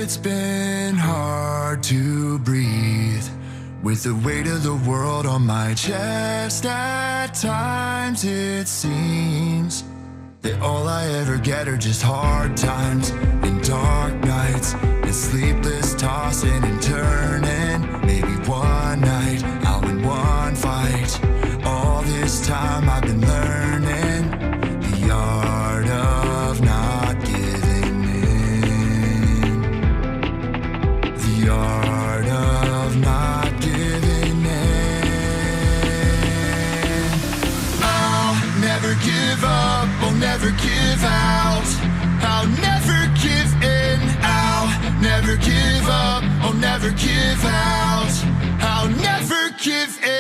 it's been hard to breathe, with the weight of the world on my chest. At times it seems that all I ever get are just hard times and dark nights and sleepless tossing and turning. Maybe one night I'll win one fight. All this time I've been learning the art of not giving in. The art of not giving in. I'll never give up, I'll never give out. I'll never give in. I'll never give up, I'll never give out. I'll never give in.